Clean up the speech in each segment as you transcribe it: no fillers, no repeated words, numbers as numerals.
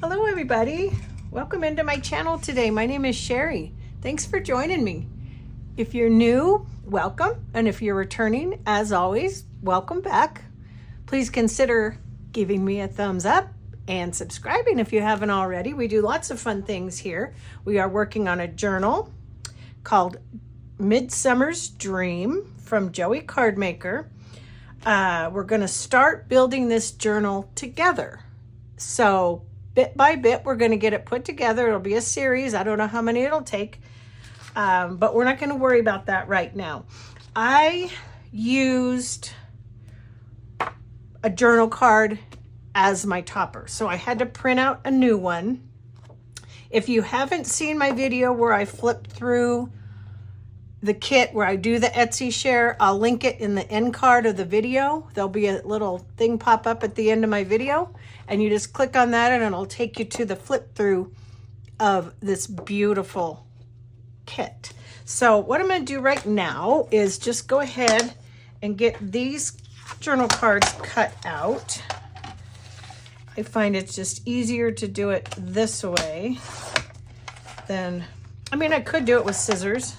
Hello everybody, welcome into my channel today. My name is Shary. Thanks for joining me. If you're new, welcome, and if you're returning, as always, welcome back. Please consider giving me a thumbs up and subscribing if you haven't already. We do lots of fun things here. We are working on a journal called Midsummers Dream from Joey Cardmaker. We're going to start building this journal together. So bit by bit, we're going to get it put together. It'll be a series. I don't know how many it'll take, but we're not going to worry about that right now. I used a journal card as my topper, so I had to print out a new one. If you haven't seen my video where I flip through the kit where I do the Etsy share, I'll link it in the end card of the video. There'll be a little thing pop up at the end of my video, and you just click on that and it'll take you to the flip through of this beautiful kit. So what I'm going to do right now is just go ahead and get these journal cards cut out. I find it's just easier to do it this way than, I mean, I could do it with scissors.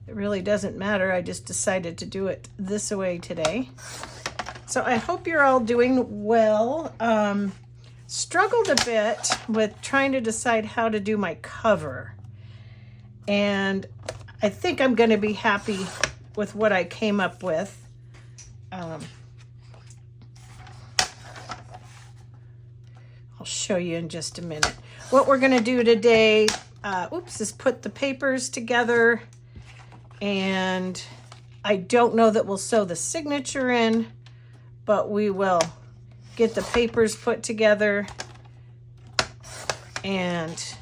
It really doesn't matter. I just decided to do it this way today. So I hope you're all doing well. Struggled a bit with trying to decide how to do my cover. And I think I'm going to be happy with what I came up with. I'll show you in just a minute. What we're going to do today, is put the papers together. And I don't know that we'll sew the signature in, but we will get the papers put together and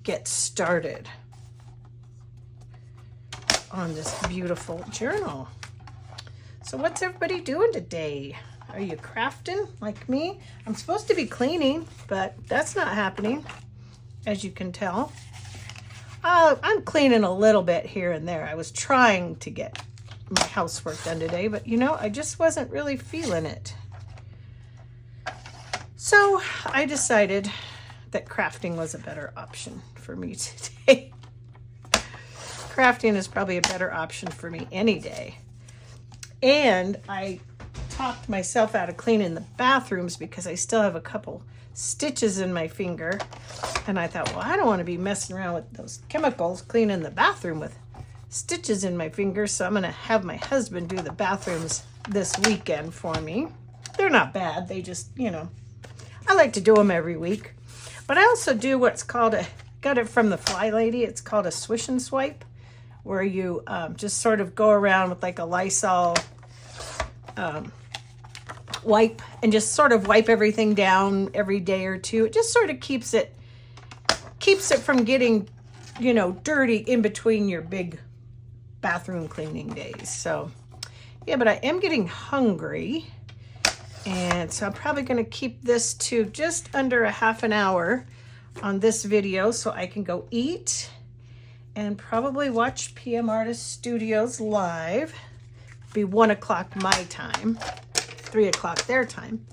get started on this beautiful journal. So what's everybody doing today? Are you crafting like me? I'm supposed to be cleaning, but that's not happening, as you can tell. I'm cleaning a little bit here and there. I was trying to get my housework done today, but you know, I just wasn't really feeling it. So I decided that crafting was a better option for me today. Crafting is probably a better option for me any day. And I talked myself out of cleaning the bathrooms because I still have a couple stitches in my finger. And I thought, well, I don't want to be messing around with those chemicals cleaning the bathroom with stitches in my fingers. So I'm going to have my husband do the bathrooms this weekend for me. They're not bad. They just, you know, I like to do them every week. But I also do what's called got it from the Fly Lady. It's called a swish and swipe, where you just sort of go around with like a Lysol wipe and just sort of wipe everything down every day or two. It just sort of keeps it from getting, you know, dirty in between your big bathroom cleaning days. So yeah, but I am getting hungry, and so I'm probably going to keep this to just under a half an hour on this video so I can go eat and probably watch PM Artist Studios live. It'll be 1 o'clock my time, 3 o'clock their time.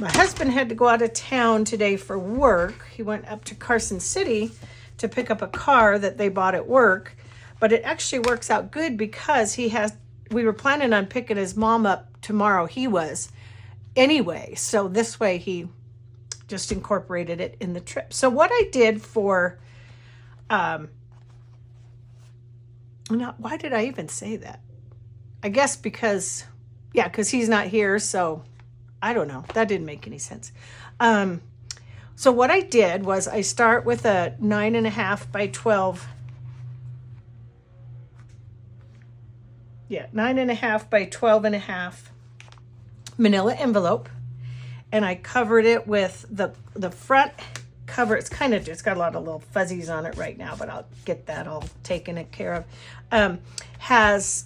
My husband had to go out of town today for work. He went up to Carson City to pick up a car that they bought at work, but it actually works out good because we were planning on picking his mom up tomorrow. He was anyway, so this way he just incorporated it in the trip. So what I did for, why did I even say that? I guess because he's not here, so I don't know. That didn't make any sense. So what I did was I start with a 9.5 by 12. 9.5 by 12.5 manila envelope. And I covered it with the front cover. It's got a lot of little fuzzies on it right now, but I'll get that all taken care of. Has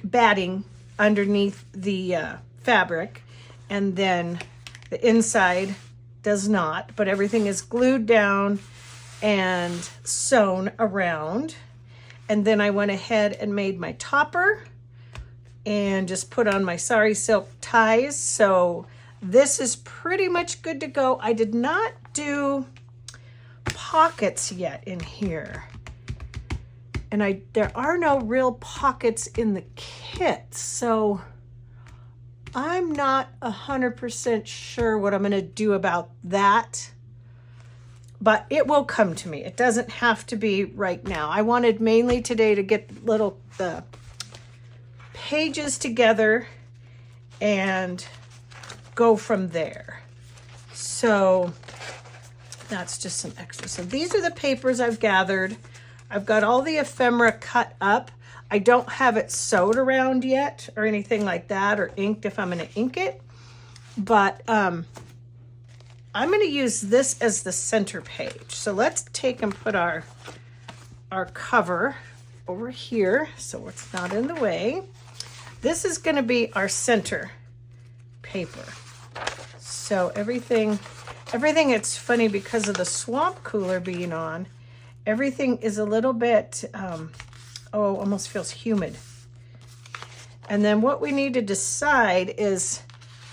batting underneath the fabric, and then the inside does not, but everything is glued down and sewn around. And then I went ahead and made my topper and just put on my sari silk ties. So this is pretty much good to go. I did not do pockets yet in here. And there are no real pockets in the kit, so I'm not 100% sure what I'm going to do about that. But it will come to me. It doesn't have to be right now. I wanted mainly today to get the pages together and go from there. So that's just some extra. So these are the papers I've gathered. I've got all the ephemera cut up. I don't have it sewed around yet or anything like that, or inked if I'm going to ink it. But I'm going to use this as the center page. So let's take and put our cover over here so it's not in the way. This is going to be our center paper. So everything, it's funny because of the swamp cooler being on, everything is a little bit, almost feels humid. And then what we need to decide is,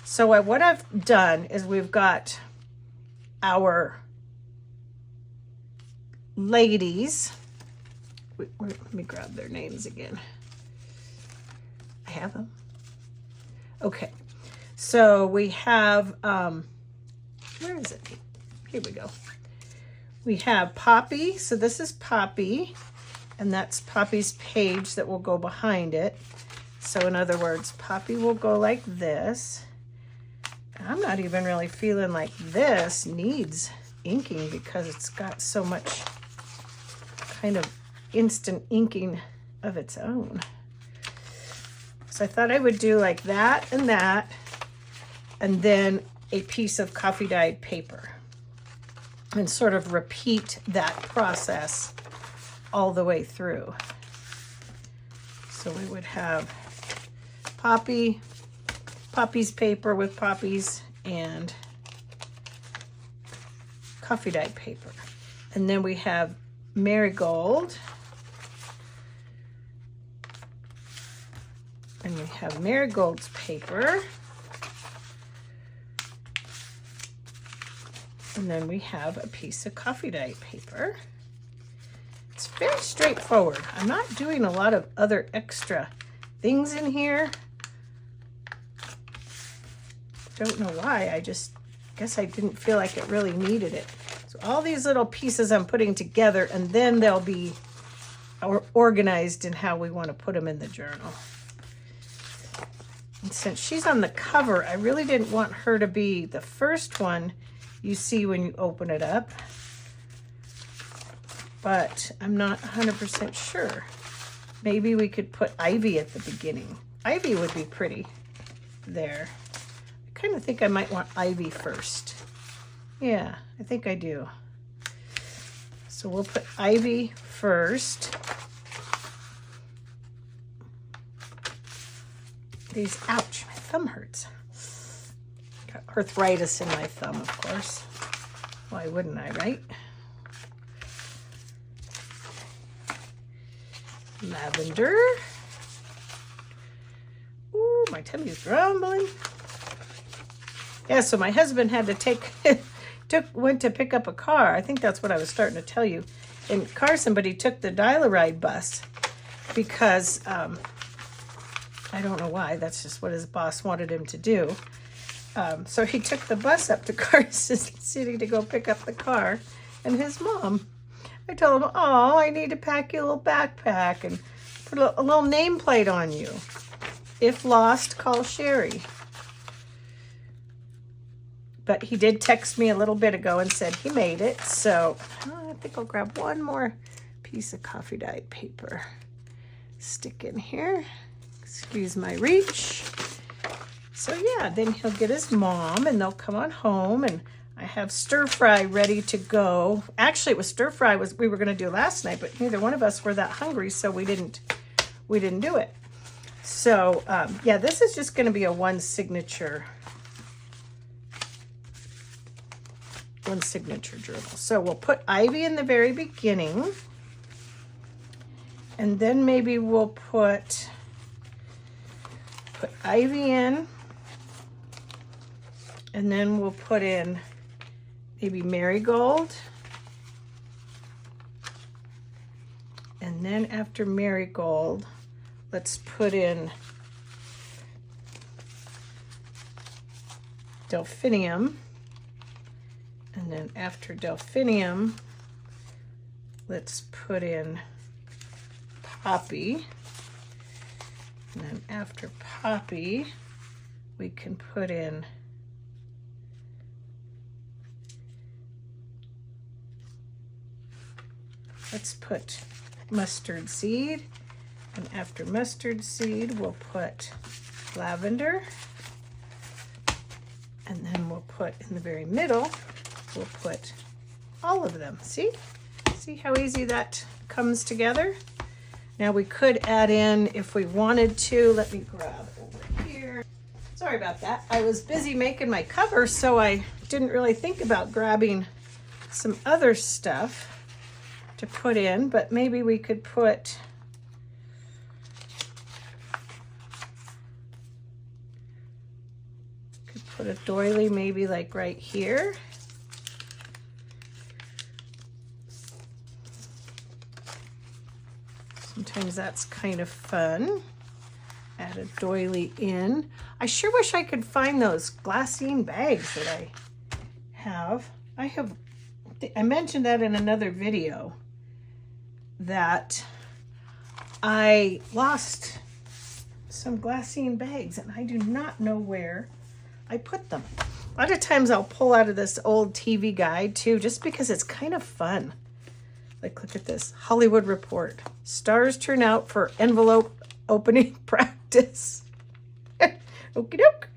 so what I've done is we've got our ladies. Let me grab their names again. I have them. Okay. So we have, where is it? Here we go. We have Poppy. So this is Poppy, and that's Poppy's page that will go behind it. So in other words, Poppy will go like this. I'm not even really feeling like this needs inking because it's got so much kind of instant inking of its own. So I thought I would do like that, and then a piece of coffee dyed paper, and sort of repeat that process all the way through. So we would have Poppy's paper with poppies and coffee dyed paper. And then we have Marigold. And we have Marigold's paper. And then we have a piece of coffee dyed paper. It's very straightforward. I'm not doing a lot of other extra things in here. Don't know why, I guess I didn't feel like it really needed it. So all these little pieces I'm putting together, and then they'll be organized in how we want to put them in the journal. And since she's on the cover, I really didn't want her to be the first one you see when you open it up. But I'm not 100% sure. Maybe we could put Ivy at the beginning. Ivy would be pretty there. I kind of think I might want Ivy first. Yeah, I think I do. So we'll put Ivy first. Ouch, my thumb hurts. Got arthritis in my thumb, of course. Why wouldn't I, right? Lavender. Ooh, my tummy's grumbling. Yeah, so my husband had to went to pick up a car. I think that's what I was starting to tell you. In Carson, but he took the Dial-A-Ride bus because I don't know why. That's just what his boss wanted him to do. So he took the bus up to Carson City to go pick up the car. And his mom, I told him, oh, I need to pack you a little backpack and put a little nameplate on you. If lost, call Shary. But he did text me a little bit ago and said he made it. So I think I'll grab one more piece of coffee dyed paper. Stick in here. Excuse my reach. So yeah, then he'll get his mom and they'll come on home, and I have stir fry ready to go. Actually, it was stir fry we were going to do last night, but neither one of us were that hungry, so we didn't do it. So yeah, this is just going to be a one signature journal. So we'll put Ivy in the very beginning, and then maybe we'll put Ivy in, And then we'll put in maybe marigold. And then after marigold, let's put in delphinium. And then after delphinium, let's put in poppy. And then after poppy, we can put in let's put mustard seed. And after mustard seed, we'll put lavender. And then we'll put in the very middle, we'll put all of them. See? See how easy that comes together? Now we could add in, if we wanted to, let me grab over here. Sorry about that. I was busy making my cover, so I didn't really think about grabbing some other stuff to put in, but maybe we could put a doily maybe like right here. Sometimes that's kind of fun. Add a doily in. I sure wish I could find those glassine bags that I have. I mentioned that in another video, that I lost some glassine bags and I do not know where I put them. A lot of times I'll pull out of this old TV guide too, just because it's kind of fun. Like, look at this, Hollywood Report. Stars turn out for envelope opening practice. Okie doke.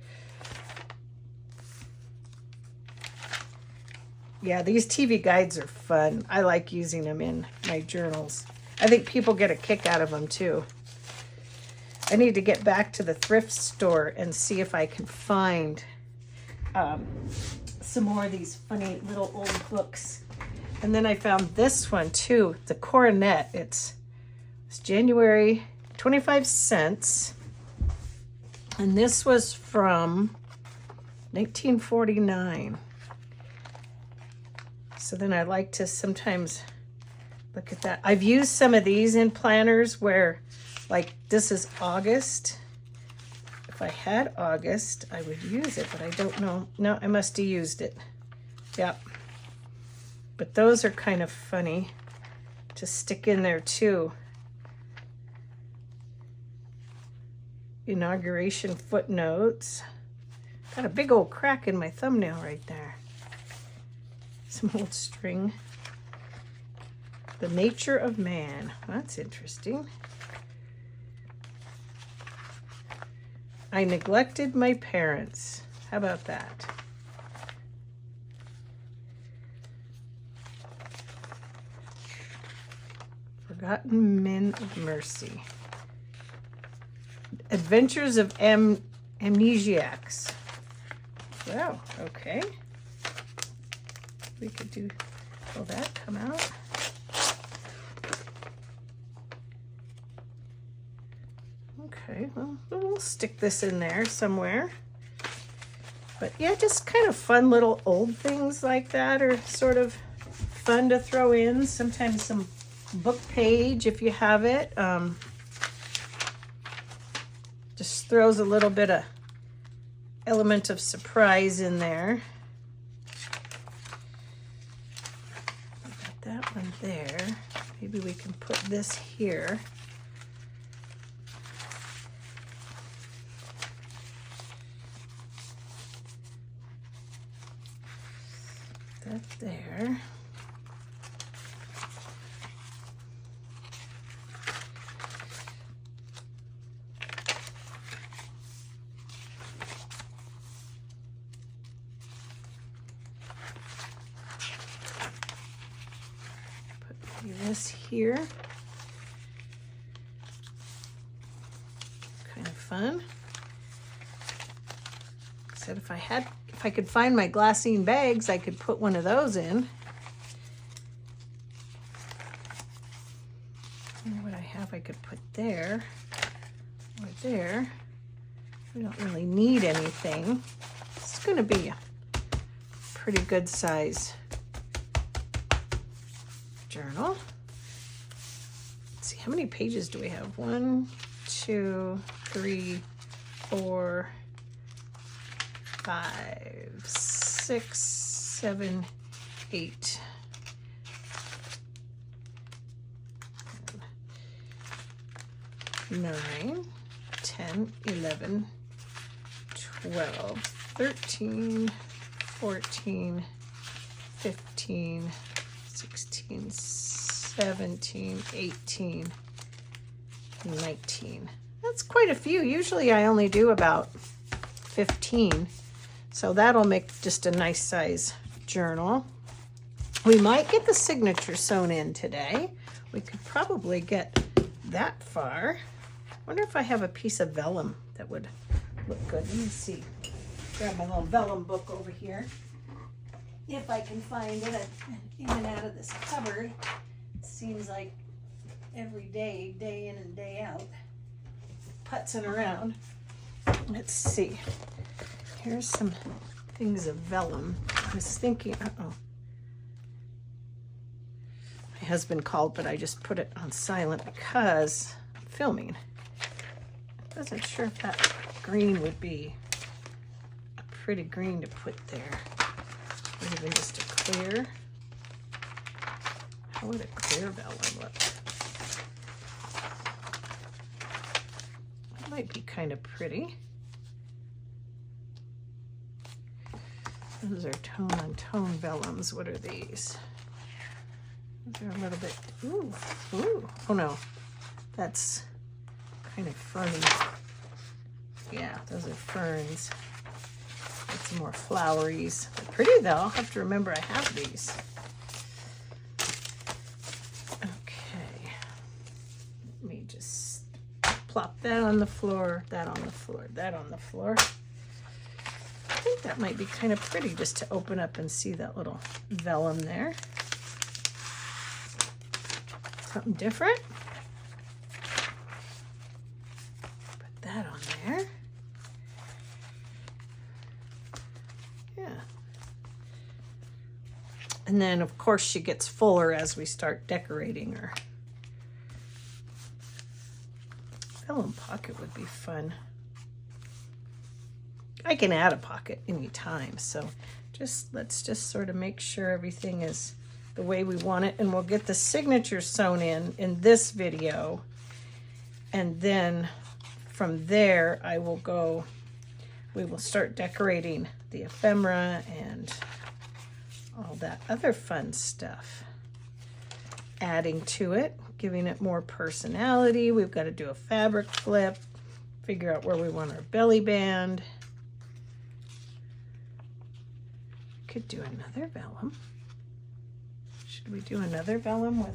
Yeah, these TV guides are fun. I like using them in my journals. I think people get a kick out of them too. I need to get back to the thrift store and see if I can find some more of these funny little old books. And then I found this one too, the Coronet. It's January, 25 cents. And this was from 1949. So then I like to sometimes look at that. I've used some of these in planners where, like, this is August. If I had August, I would use it, but I don't know. No, I must have used it. Yep. But those are kind of funny to stick in there too. Inauguration footnotes. Got a big old crack in my thumbnail right there. Some old string. The nature of man. That's interesting. I neglected my parents. How about that? Forgotten Men of Mercy. Adventures of Amnesiacs. Wow, okay. We could do, will that come out? Okay, well, we'll stick this in there somewhere. But yeah, just kind of fun little old things like that are sort of fun to throw in. Sometimes some book page, if you have it. Just throws a little bit of element of surprise in there. Got that one there. Maybe we can put this here. That there. This here, kind of fun. Said if I could find my glassine bags, I could put one of those in. And what I have, I could put there or there. We don't really need anything. It's going to be pretty good size journal. Let's see, how many pages do we have? 1, 2, 3, 4, 5, 6, 7, 8. 9, 10, 11, 12, 13, 14, 15, 16, 17, 18, 19. That's quite a few. Usually I only do about 15. So that'll make just a nice size journal. We might get the signature sewn in today. We could probably get that far. Wonder if I have a piece of vellum that would look good. Let me see. Grab my little vellum book over here. If I can find it in and out of this cupboard. It seems like every day, day in and day out, putzing around. Let's see. Here's some things of vellum. I was thinking, my husband called, but I just put it on silent because I'm filming. I wasn't sure if that green would be a pretty green to put there. Or even just a clear. How would a clear vellum look? That might be kind of pretty. Those are tone on tone vellums. What are these? Those are a little bit, ooh. Oh no, that's kind of ferny. Yeah, those are ferns. It's more floweries. They're pretty though. I'll have to remember I have these. Okay. Let me just plop that on the floor, that on the floor, that on the floor. I think that might be kind of pretty just to open up and see that little vellum there. Something different. Put that on there. Yeah. And then of course she gets fuller as we start decorating her. Vellum pocket would be fun. I can add a pocket anytime, so let's just sort of make sure everything is the way we want it, and we'll get the signature sewn in this video, and then from there we will start decorating the ephemera and all that other fun stuff, adding to it, giving it more personality. We've got to do a fabric flip, figure out where we want our belly band. Could do another vellum. Should we do another vellum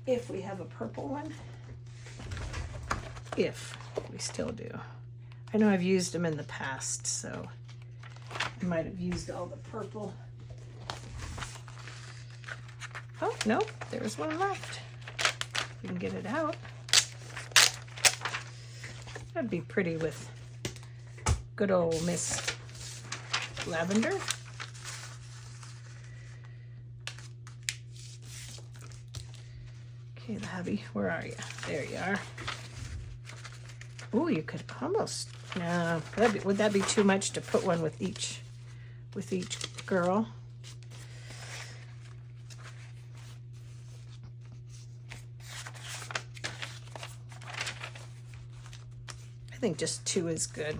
if we have a purple one? If we still do. I know I've used them in the past, so I might have used all the purple. Oh, no, there's one left. We can get it out. That'd be pretty with good old Miss Lavender. Okay, the hubby, where are you? There you are. Oh, you could almost, no, would that be too much to put one with each girl? I think just 2 is good.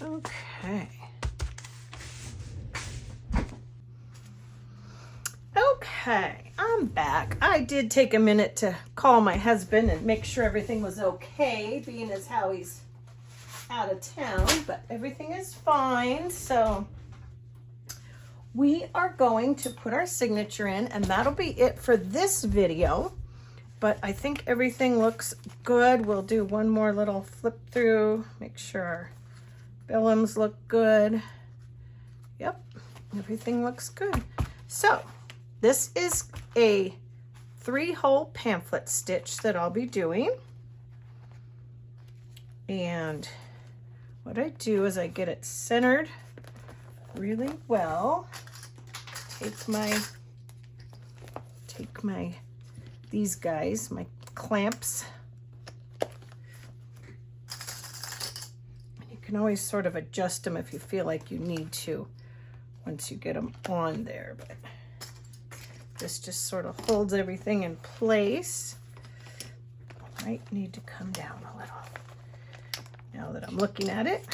Okay. Okay, I'm back. I did take a minute to call my husband and make sure everything was okay, being as how he's out of town, but everything is fine. So we are going to put our signature in, and that'll be it for this video. But I think everything looks good. We'll do one more little flip through, make sure our vellums look good. Yep, everything looks good. So this is a 3-hole pamphlet stitch that I'll be doing. And what I do is I get it centered really well. Take my these guys, my clamps. You can always sort of adjust them if you feel like you need to once you get them on there, but this just sort of holds everything in place. Might need to come down a little now that I'm looking at it.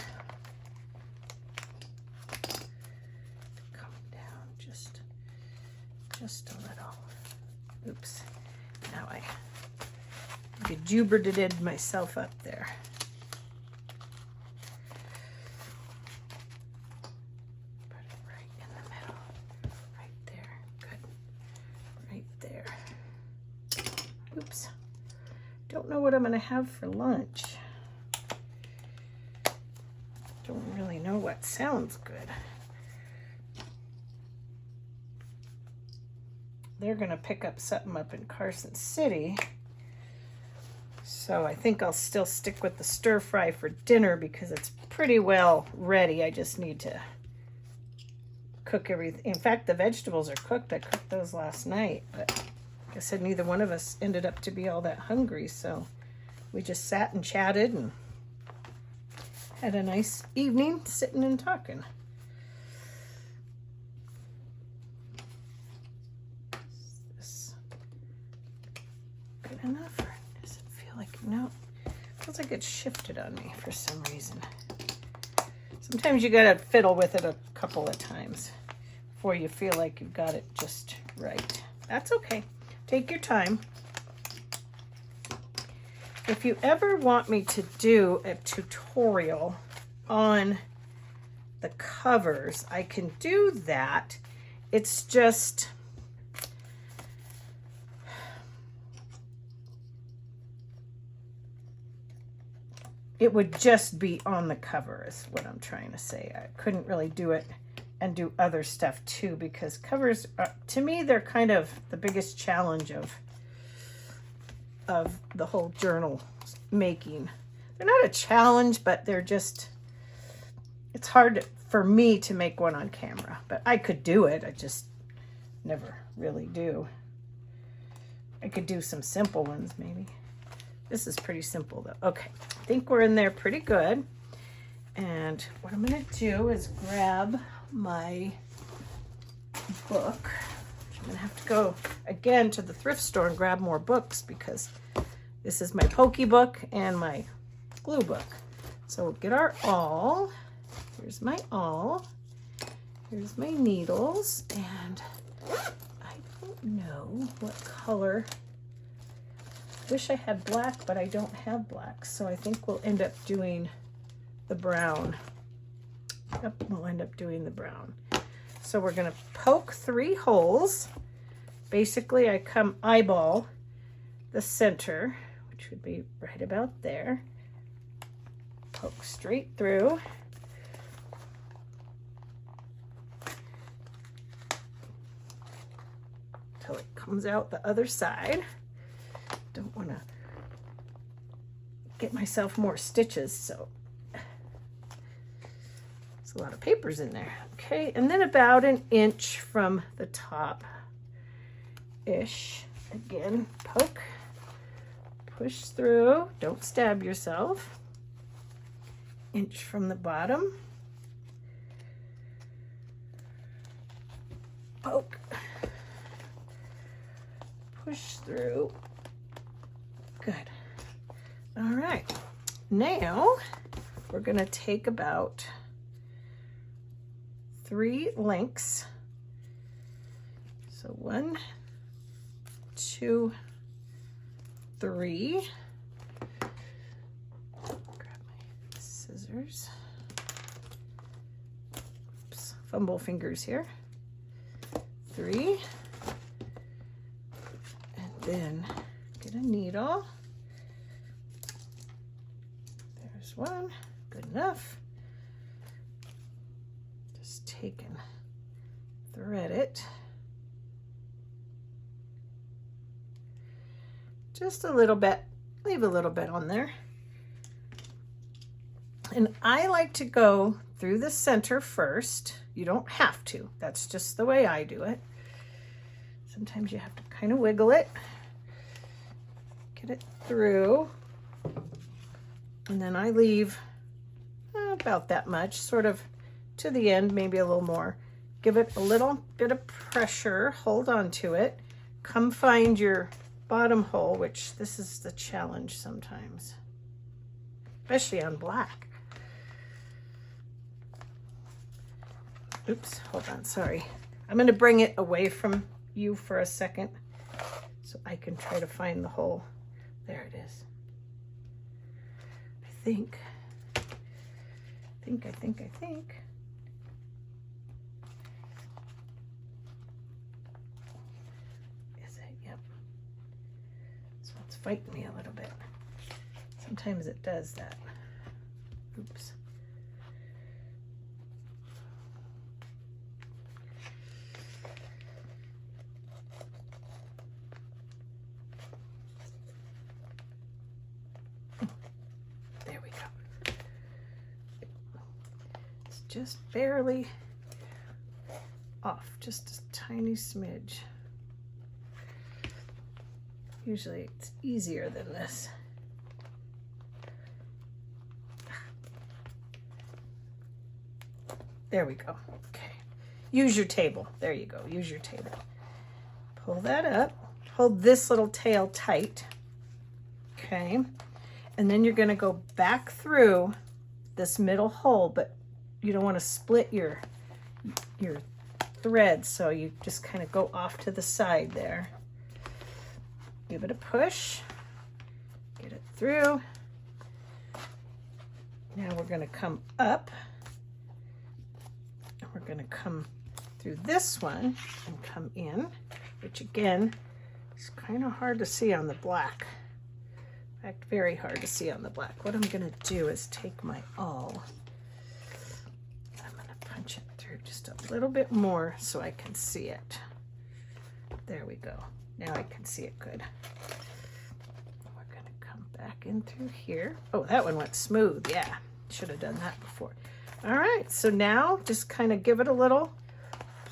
Come down just a little. Oops. Now I bejuberted myself up there. Put it right in the middle. Right there. Good. Right there. Oops. Don't know what I'm going to have for lunch. Don't really know what sounds good. They're going to pick up something up in Carson City. So I think I'll still stick with the stir fry for dinner because it's pretty well ready. I just need to cook everything. In fact, the vegetables are cooked. I cooked those last night, but like I said, neither one of us ended up to be all that hungry. So we just sat and chatted and had a nice evening sitting and talking. Enough, or does it feel like no? Feels like it's shifted on me for some reason. Sometimes you gotta fiddle with it a couple of times before you feel like you've got it just right. That's okay. Take your time. If you ever want me to do a tutorial on the covers, I can do that. It's just it would just be on the cover is what I'm trying to say. I couldn't really do it and do other stuff too because covers, to me, they're kind of the biggest challenge of the whole journal making. They're not a challenge, but they're just, it's hard for me to make one on camera, but I could do it. I just never really do. I could do some simple ones maybe. This is pretty simple though. Okay, I think we're in there pretty good. And what I'm gonna do is grab my book. I'm gonna have to go again to the thrift store and grab more books because this is my pokey book and my glue book. So we'll get our awl. Here's my awl. Here's my needles. And I don't know what color. Wish I had black, but I don't have black. So I think we'll end up doing the brown. Yep, we'll end up doing the brown. So we're gonna poke 3 holes. Basically, I come eyeball the center, which would be right about there. Poke straight through. Till it comes out the other side. Don't want to get myself more stitches, so there's a lot of papers in there. Okay, and then about an inch from the top ish. Again, poke, push through, don't stab yourself. Inch from the bottom. Poke, push through. Good. All right. Now we're going to take about 3 lengths. So 1, 2, 3. Grab my scissors. Oops, fumble fingers here. 3. And then get a needle. There's 1, good enough. Just take and thread it. Just a little bit, leave a little bit on there. And I like to go through the center first. You don't have to. That's just the way I do it. Sometimes you have to kind of wiggle it. Get it through. And then I leave about that much, sort of to the end, maybe a little more. Give it a little bit of pressure, hold on to it. Come find your bottom hole, which this is the challenge sometimes, especially on black. Oops, hold on, sorry. I'm gonna bring it away from you for a second so I can try to find the hole. There it is. I think. Is it? Yep. So it's fighting me a little bit. Sometimes it does that. Oops. Just barely off, just a tiny smidge. Usually it's easier than this. There we go. Okay. Use your table. There you go. Use your table. Pull that up. Hold this little tail tight. Okay. And then you're going to go back through this middle hole, but you don't want to split your thread, so you just kind of go off to the side there. Give it a push, get it through. Now we're going to come up, and we're going to come through this one and come in, which again is kind of hard to see on the black. In fact, very hard to see on the black. What I'm going to do is take my awl. Punch it through just a little bit more so I can see it. There we go. Now I can see it good. We're going to come back in through here. Oh, that one went smooth. Yeah, should have done that before. All right, so now just kind of give it a little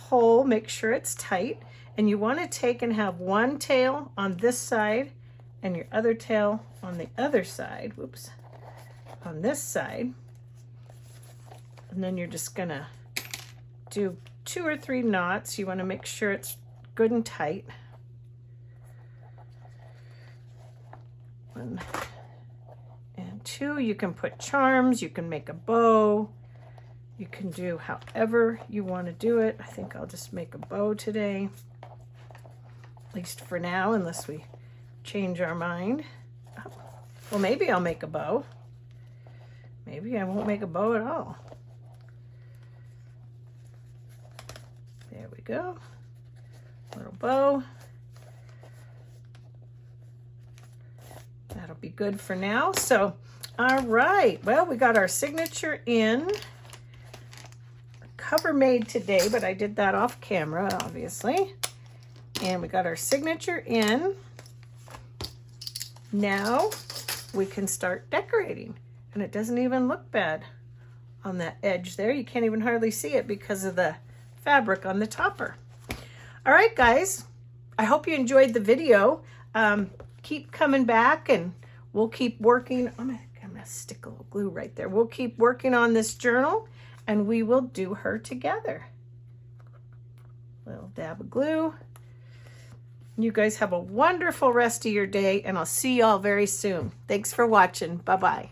pull, make sure it's tight. And you want to take and have one tail on this side and your other tail on the other side. Whoops. On this side. And then you're just gonna do 2 or 3 knots. You want to make sure it's good and tight. 1 and 2. You can put charms, you can make a bow, you can do however you want to do it. I think I'll just make a bow today, at least for now, unless we change our mind. Oh, well, maybe I'll make a bow. Maybe I won't make a bow at all. There we go. Little bow. That'll be good for now. So, all right. Well, we got our signature in. Cover made today, but I did that off camera, obviously. And we got our signature in. Now we can start decorating. And it doesn't even look bad on that edge there. You can't even hardly see it because of the fabric on the topper. All right, guys, I hope you enjoyed the video. Keep coming back and we'll keep working. I'm gonna stick a little glue right there. We'll keep working on this journal and we will do her together. Little dab of glue. You guys have a wonderful rest of your day and I'll see y'all very soon. Thanks for watching. Bye-bye.